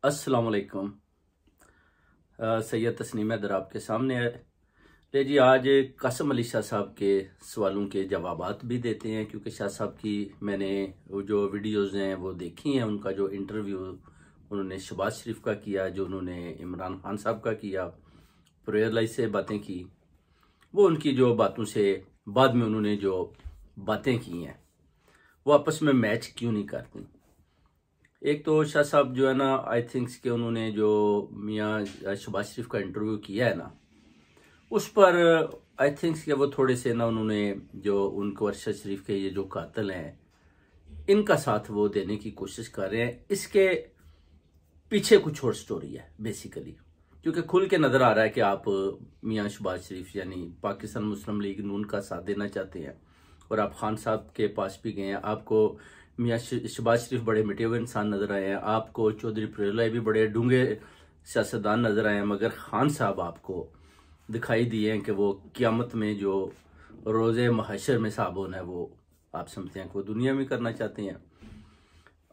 अस्सलाम वालेकुम। सैयद तस्नीम हैदर आपके सामने है। ले जी, आज कासम अली शाह साहब के सवालों के जवाबात भी देते हैं, क्योंकि शाह साहब की मैंने वो जो वीडियोज़ हैं वो देखी हैं। उनका जो इंटरव्यू उन्होंने शहबाज शरीफ का किया, जो उन्होंने इमरान खान साहब का किया, प्रेयर लाइफ से बातें की, वो उनकी जो बातों से बाद में उन्होंने जो बातें की हैं वो आपस में मैच क्यों नहीं करती। एक तो शाह साहब जो है ना, आई थिंक्स कि उन्होंने जो मियाँ शहबाज शरीफ का इंटरव्यू किया है ना, उस पर आई थिंक्स कि वो थोड़े से ना, उन्होंने जो उनको अरशद शरीफ के ये जो कातिल हैं इनका साथ वो देने की कोशिश कर रहे हैं। इसके पीछे कुछ और स्टोरी है बेसिकली, क्योंकि खुल के नजर आ रहा है कि आप मियाँ शहबाज शरीफ यानी पाकिस्तान मुस्लिम लीग नून का साथ देना चाहते हैं, और आप खान साहब के पास भी गए हैं। आपको मियाँ शहबाज शरीफ बड़े मिटे हुए इंसान नजर आए हैं, आपको चौधरी प्रेरलाई भी बड़े डूंगे सियासतदान नजर आए हैं, मगर खान साहब आपको दिखाई दिए हैं कि वो क़यामत में जो रोज़े महशर में साहब होना है वो आप समझते हैं कि वो दुनिया में करना चाहते हैं।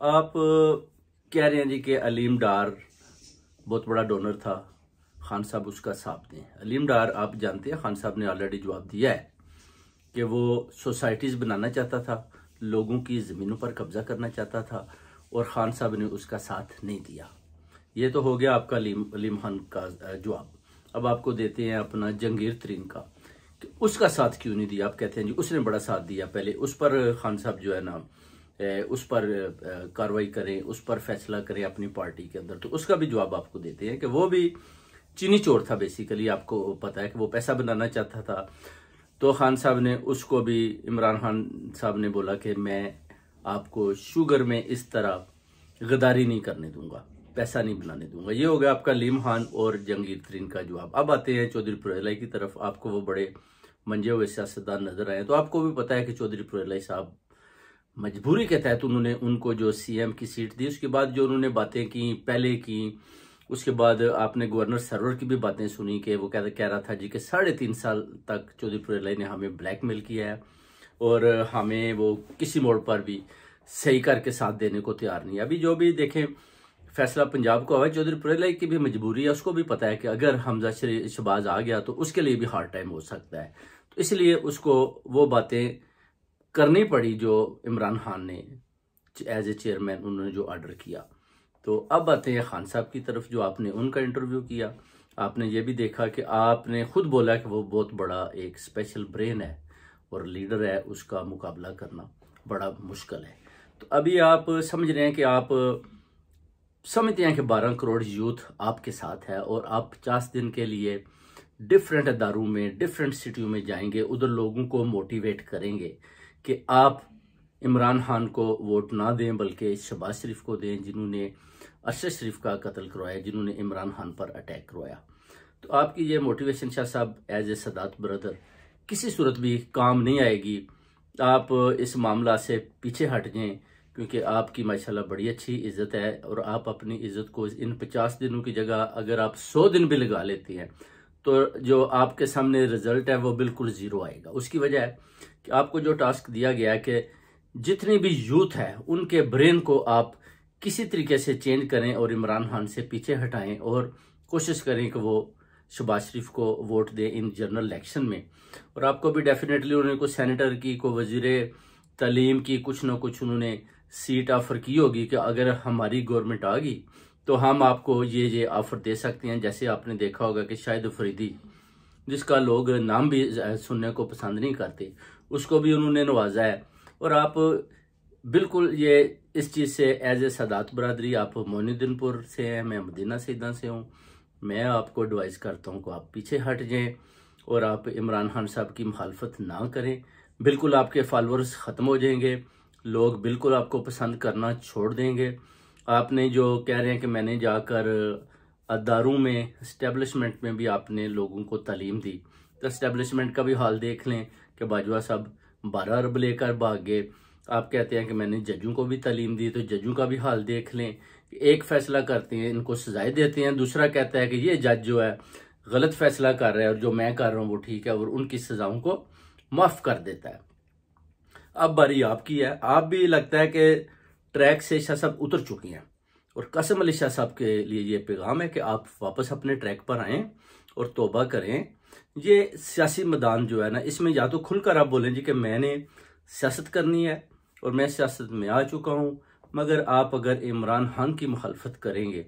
आप कह रहे हैं जी कि अलीम डार बहुत बड़ा डोनर था, खान साहब उसका साथ दें। अलीम डार आप जानते हैं, खान साहब ने ऑलरेडी जवाब दिया है कि वो सोसाइटीज़ बनाना चाहता था, लोगों की ज़मीनों पर कब्जा करना चाहता था, और खान साहब ने उसका साथ नहीं दिया। ये तो हो गया आपका अलीम खान का जवाब। अब आपको देते हैं अपना जंगीर तरीन का, कि उसका साथ क्यों नहीं दिया। आप कहते हैं जी उसने बड़ा साथ दिया, पहले उस पर खान साहब जो है ना उस पर कार्रवाई करें, उस पर फैसला करें अपनी पार्टी के अंदर। तो उसका भी जवाब आपको देते हैं कि वो भी चीनी चोर था बेसिकली। आपको पता है कि वो पैसा बनाना चाहता था, तो खान साहब ने उसको भी, इमरान खान साहब ने बोला कि मैं आपको शुगर में इस तरह गद्दारी नहीं करने दूंगा, पैसा नहीं बनाने दूंगा। ये हो गया आपका अलीम खान और जंगीर तरीन का जवाब। अब आते हैं चौधरी प्रेरलाई की तरफ। आपको वो बड़े मंजे हुए सियासतदान नजर आए, तो आपको भी पता है कि चौधरी प्रेरलाई साहब मजबूरी के तहत उन्होंने उनको जो सीएम की सीट दी, उसके बाद जो उन्होंने बातें की पहले की, उसके बाद आपने गवर्नर सरवर की भी बातें सुनी कि वो कह रहा था जी कि 3.5 साल तक चौधरी प्रेरलाई ने हमें ब्लैकमेल किया है और हमें वो किसी मोड़ पर भी सही करके साथ देने को तैयार नहीं है। अभी जो भी देखें फैसला पंजाब को हुआ है, चौधरी प्रेरलाई की भी मजबूरी है, उसको भी पता है कि अगर हमजा शहबाज आ गया तो उसके लिए भी हार्ड टाइम हो सकता है, तो इसलिए उसको वो बातें करनी पड़ी जो इमरान खान ने एज ए चेयरमैन उन्होंने जो ऑर्डर किया। तो अब आते हैं खान साहब की तरफ, जो आपने उनका इंटरव्यू किया। आपने ये भी देखा कि आपने खुद बोला कि वो बहुत बड़ा एक स्पेशल ब्रेन है और लीडर है, उसका मुकाबला करना बड़ा मुश्किल है। तो अभी आप समझ रहे हैं कि आप समझते हैं कि 12 करोड़ यूथ आपके साथ है, और आप 50 दिन के लिए डिफरेंट अदारों में, डिफरेंट सिटियों में जाएंगे, उधर लोगों को मोटिवेट करेंगे कि आप इमरान खान को वोट ना दें बल्कि शहबाज शरीफ को दें, जिन्होंने अरशद शरीफ का कत्ल करवाया, जिन्होंने इमरान खान पर अटैक करवाया। तो आपकी ये मोटिवेशन शाह साहब एज ए सदात ब्रदर किसी सूरत भी काम नहीं आएगी। आप इस मामला से पीछे हट जाएं, क्योंकि आपकी माशाल्लाह बड़ी अच्छी इज्जत है, और आप अपनी इज्जत को इन 50 दिनों की जगह अगर आप 100 दिन भी लगा लेते हैं तो जो आपके सामने रिजल्ट है वो बिल्कुल जीरो आएगा। उसकी वजह है कि आपको जो टास्क दिया गया है कि जितनी भी यूथ है उनके ब्रेन को आप किसी तरीके से चेंज करें और इमरान खान से पीछे हटाएं, और कोशिश करें कि वो शहबाज शरीफ को वोट दें इन जनरल इलेक्शन में। और आपको भी डेफिनेटली उन्होंने को सेनेटर की, को वजीरे तालीम की, कुछ ना कुछ उन्होंने सीट ऑफर की होगी कि अगर हमारी गवर्नमेंट आ गई तो हम आपको ये ऑफर दे सकते हैं। जैसे आपने देखा होगा कि शाहिद अफरीदी, जिसका लोग नाम भी सुनने को पसंद नहीं करते, उसको भी उन्होंने नवाजा है। और आप बिल्कुल ये इस चीज़ से एज ए सादात बरादरी, आप मोइनुद्दीनपुर से हैं, मैं मदीना सईदा से हूँ, मैं आपको एडवाइस करता हूँ कि आप पीछे हट जाएं और आप इमरान खान साहब की मुखालफत ना करें। बिल्कुल आपके फॉलोअर्स ख़त्म हो जाएंगे, लोग बिल्कुल आपको पसंद करना छोड़ देंगे। आपने जो कह रहे हैं कि मैंने जाकर अदारों में, इस्टेब्लिशमेंट में भी आपने लोगों को तालीम दी, तो इस्टेब्लिशमेंट का भी हाल देख लें कि बाजवा साहब 12 अरब लेकर भाग गए। आप कहते हैं कि मैंने जजों को भी तालीम दी, तो जजों का भी हाल देख लें कि एक फैसला करते हैं इनको सजाएं देते हैं, दूसरा कहता है कि ये जज जो है गलत फैसला कर रहा है और जो मैं कर रहा हूँ वो ठीक है, और उनकी सजाओं को माफ कर देता है। अब बारी आपकी है। आप भी लगता है कि ट्रैक से शाह साहब उतर चुकी हैं, और कासिम अली शाह साहब के लिए ये पैगाम है कि आप वापस अपने ट्रैक पर आएँ और तौबा करें। ये सियासी मैदान जो है ना, इसमें या तो खुलकर आप बोलें जी कि मैंने सियासत करनी है और मैं सियासत में आ चुका हूँ, मगर आप अगर इमरान खान की मुखालफत करेंगे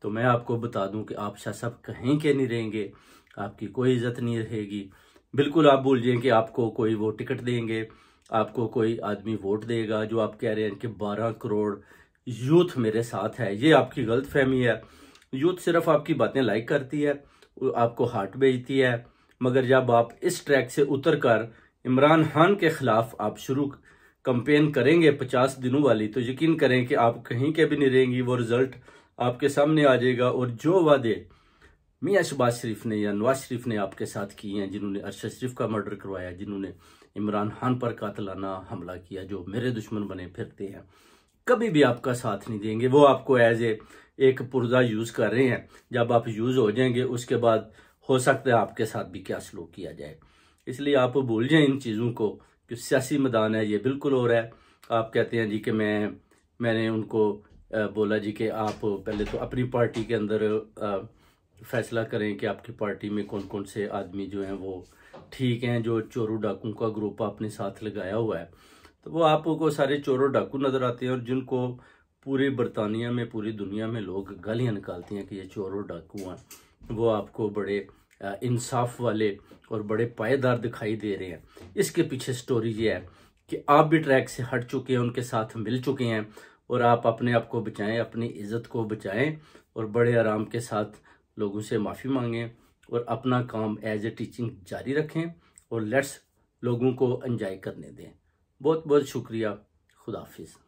तो मैं आपको बता दूं कि आप शाह साहब कहीं के नहीं रहेंगे, आपकी कोई इज्जत नहीं रहेगी। बिल्कुल आप भूल जाएं कि आपको कोई वो टिकट देंगे, आपको कोई आदमी वोट देगा। जो आप कह रहे हैं कि 12 करोड़ यूथ मेरे साथ है, ये आपकी गलत फहमी है। यूथ सिर्फ आपकी बातें लाइक करती है, आपको हार्ट भेजती है, मगर जब आप इस ट्रैक से उतर कर इमरान खान के खिलाफ आप शुरू कंपेन करेंगे 50 दिनों वाली, तो यकीन करें कि आप कहीं के भी नहीं रहेंगी। वो रिजल्ट आपके सामने आ जाएगा। और जो वादे मियां शहबाज शरीफ ने या नवाज शरीफ ने आपके साथ किए हैं, जिन्होंने अरशद शरीफ का मर्डर करवाया, जिन्होंने इमरान खान पर कातिलाना हमला किया, जो मेरे दुश्मन बने फिरते हैं, कभी भी आपका साथ नहीं देंगे। वो आपको एज एक पुर्जा यूज कर रहे हैं। जब आप यूज हो जाएंगे उसके बाद हो सकता है आपके साथ भी क्या सलूक किया जाए। इसलिए आप भूल जाएं इन चीज़ों को कि सियासी मैदान है ये बिल्कुल हो रहा है। आप कहते हैं जी कि मैंने उनको बोला जी कि आप पहले तो अपनी पार्टी के अंदर फैसला करें कि आपकी पार्टी में कौन कौन से आदमी जो हैं वो ठीक हैं, जो चोरों डाकू का ग्रुप आपने साथ लगाया हुआ है। तो वो आपको सारे चोरों डाकू नजर आते हैं, और जिनको पूरी बरतानिया में, पूरी दुनिया में लोग गालियाँ निकालते हैं कि ये चोरों डाकू हैं, वो आपको बड़े इंसाफ वाले और बड़े पायेदार दिखाई दे रहे हैं। इसके पीछे स्टोरी ये है कि आप भी ट्रैक से हट चुके हैं, उनके साथ मिल चुके हैं, और आप अपने आप को बचाएं, अपनी इज्जत को बचाएं, और बड़े आराम के साथ लोगों से माफ़ी मांगें और अपना काम एज ए टीचिंग जारी रखें, और लेट्स लोगों को एंजॉय करने दें। बहुत बहुत शुक्रिया। खुदा हाफिज़।